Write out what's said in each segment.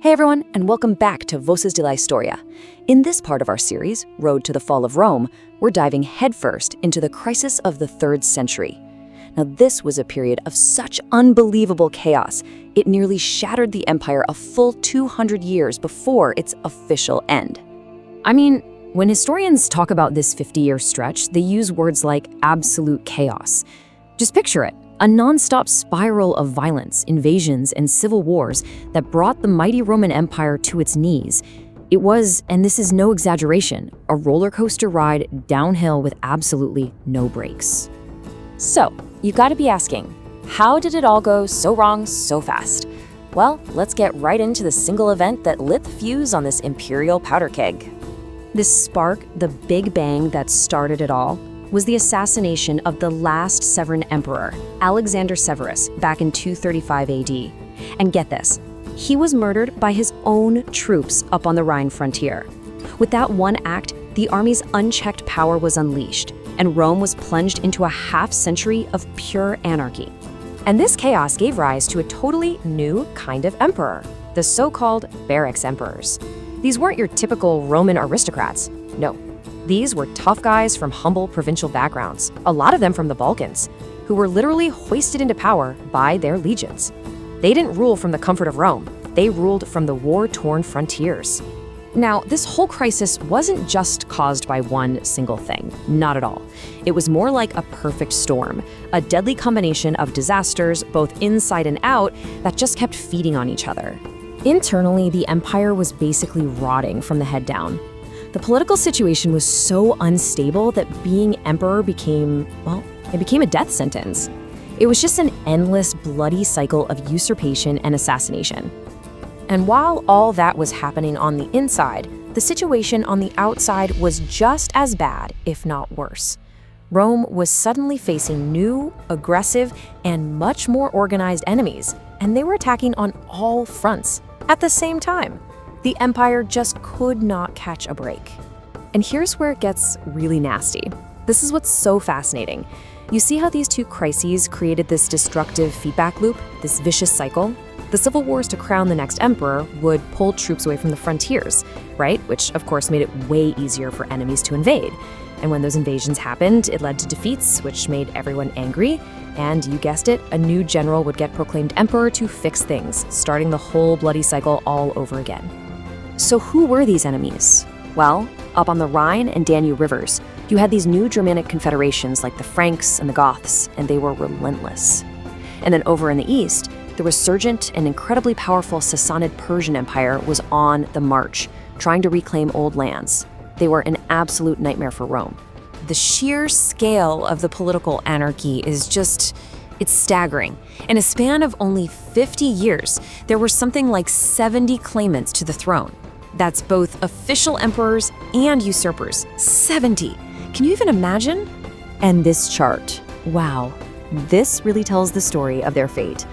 Hey everyone, and welcome back to Voces de la Historia. In this part of our series, Road to the Fall of Rome, we're diving headfirst into the crisis of the 3rd century. Now, this was a period of such unbelievable chaos, it nearly shattered the empire a full 200 years before its official end. I mean, when historians talk about this 50-year stretch, they use words like absolute chaos. Just picture it. A non-stop spiral of violence, invasions, and civil wars that brought the mighty Roman Empire to its knees. It was, and this is no exaggeration, a roller coaster ride downhill with absolutely no brakes. So, you gotta be asking, how did it all go so wrong so fast? Well, let's get right into the single event that lit the fuse on this imperial powder keg. This spark, the Big Bang that started it all, was the assassination of the last Severan emperor, Alexander Severus, back in 235 AD. And get this, he was murdered by his own troops up on the Rhine frontier. With that one act, the army's unchecked power was unleashed, and Rome was plunged into a half-century of pure anarchy. And this chaos gave rise to a totally new kind of emperor, the so-called barracks emperors. These weren't your typical Roman aristocrats, no. These were tough guys from humble provincial backgrounds, a lot of them from the Balkans, who were literally hoisted into power by their legions. They didn't rule from the comfort of Rome, they ruled from the war-torn frontiers. Now, this whole crisis wasn't just caused by one single thing, not at all. It was more like a perfect storm, a deadly combination of disasters, both inside and out, that just kept feeding on each other. Internally, the empire was basically rotting from the head down. The political situation was so unstable that being emperor became a death sentence. It was just an endless, bloody cycle of usurpation and assassination. And while all that was happening on the inside, the situation on the outside was just as bad, if not worse. Rome was suddenly facing new, aggressive, and much more organized enemies, and they were attacking on all fronts at the same time. The empire just could not catch a break. And here's where it gets really nasty. This is what's so fascinating. You see how these two crises created this destructive feedback loop, this vicious cycle? The civil wars to crown the next emperor would pull troops away from the frontiers, right? Which of course made it way easier for enemies to invade. And when those invasions happened, it led to defeats, which made everyone angry. And you guessed it, a new general would get proclaimed emperor to fix things, starting the whole bloody cycle all over again. So who were these enemies? Well, up on the Rhine and Danube rivers, you had these new Germanic confederations like the Franks and the Goths, and they were relentless. And then over in the east, the resurgent and incredibly powerful Sassanid Persian Empire was on the march, trying to reclaim old lands. They were an absolute nightmare for Rome. The sheer scale of the political anarchy is it's staggering. In a span of only 50 years, there were something like 70 claimants to the throne. That's both official emperors and usurpers. 70! Can you even imagine? And this chart, wow, this really tells the story of their fate.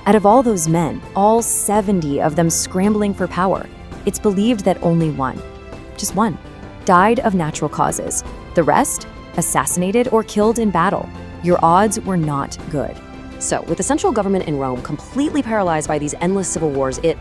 Out of all those men, all 70 of them scrambling for power, it's believed that only one, just one, died of natural causes. The rest, assassinated or killed in battle. Your odds were not good. So, with the central government in Rome completely paralyzed by these endless civil wars, it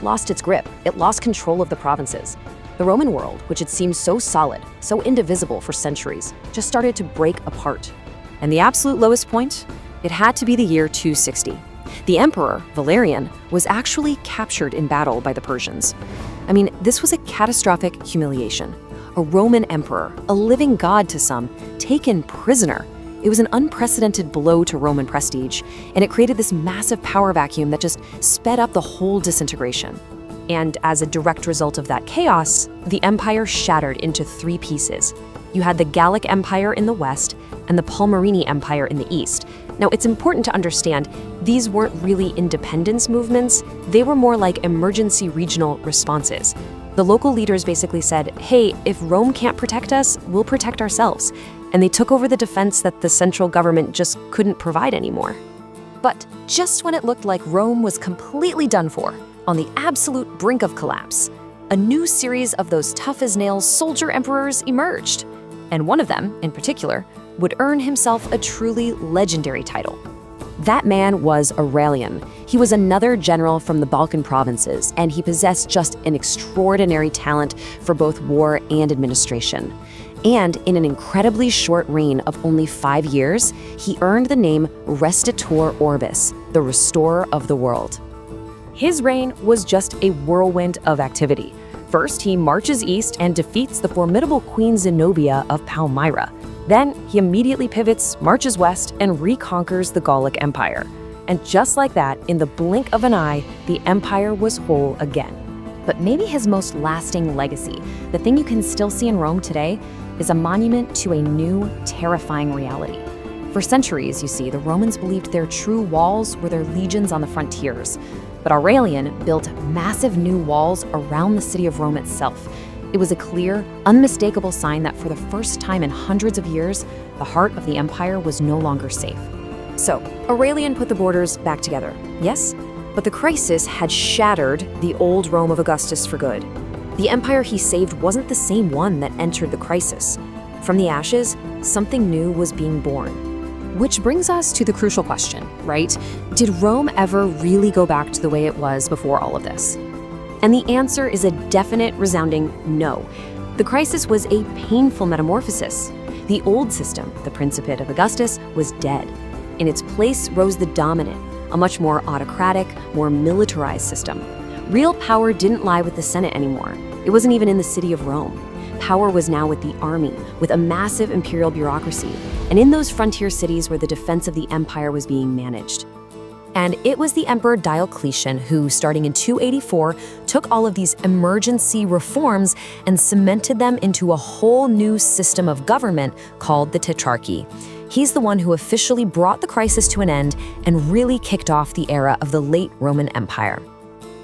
lost its grip. It lost control of the provinces. The Roman world, which had seemed so solid, so indivisible for centuries, just started to break apart. And the absolute lowest point? It had to be the year 260. The emperor, Valerian, was actually captured in battle by the Persians. I mean, this was a catastrophic humiliation. A Roman emperor, a living god to some, taken prisoner. It was an unprecedented blow to Roman prestige, and it created this massive power vacuum that just sped up the whole disintegration. And as a direct result of that chaos, the empire shattered into 3 pieces. You had the Gallic Empire in the west and the Palmyrene Empire in the east. Now, it's important to understand, these weren't really independence movements, they were more like emergency regional responses. The local leaders basically said, hey, if Rome can't protect us, we'll protect ourselves. And they took over the defense that the central government just couldn't provide anymore. But just when it looked like Rome was completely done for, on the absolute brink of collapse, a new series of those tough-as-nails soldier emperors emerged. And one of them, in particular, would earn himself a truly legendary title, That man was Aurelian. He was another general from the Balkan provinces, and he possessed just an extraordinary talent for both war and administration. And in an incredibly short reign of only 5 years, he earned the name Restaurator Orbis, the restorer of the world. His reign was just a whirlwind of activity. First, he marches east and defeats the formidable Queen Zenobia of Palmyra. Then, he immediately pivots, marches west, and reconquers the Gallic Empire. And just like that, in the blink of an eye, the empire was whole again. But maybe his most lasting legacy, the thing you can still see in Rome today, is a monument to a new, terrifying reality. For centuries, you see, the Romans believed their true walls were their legions on the frontiers. But Aurelian built massive new walls around the city of Rome itself. It was a clear, unmistakable sign that for the first time in hundreds of years, the heart of the empire was no longer safe. So, Aurelian put the borders back together, yes? But the crisis had shattered the old Rome of Augustus for good. The empire he saved wasn't the same one that entered the crisis. From the ashes, something new was being born. Which brings us to the crucial question, right? Did Rome ever really go back to the way it was before all of this? And the answer is a definite, resounding no. The crisis was a painful metamorphosis. The old system, the Principate of Augustus, was dead. In its place rose the dominant, a much more autocratic, more militarized system. Real power didn't lie with the Senate anymore. It wasn't even in the city of Rome. Power was now with the army, with a massive imperial bureaucracy, and in those frontier cities where the defense of the empire was being managed. And it was the Emperor Dioclecian who, starting in 284, took all of these emergency reforms and cemented them into a whole new system of government called the Tetrarchy. He's the one who officially brought the crisis to an end and really kicked off the era of the late Roman Empire.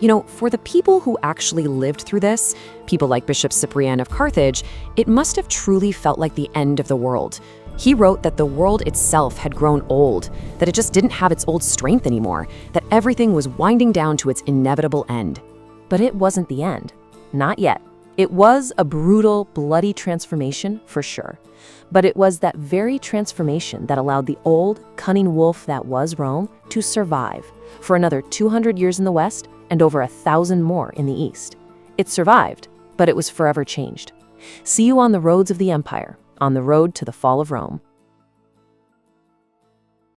You know, for the people who actually lived through this, people like Bishop Cyprian of Carthage, it must have truly felt like the end of the world. He wrote that the world itself had grown old, that it just didn't have its old strength anymore, that everything was winding down to its inevitable end. But it wasn't the end. Not yet. It was a brutal, bloody transformation, for sure. But it was that very transformation that allowed the old, cunning wolf that was Rome to survive for another 200 years in the West and over 1,000 more in the East. It survived, but it was forever changed. See you on the roads of the empire, on the road to the fall of Rome.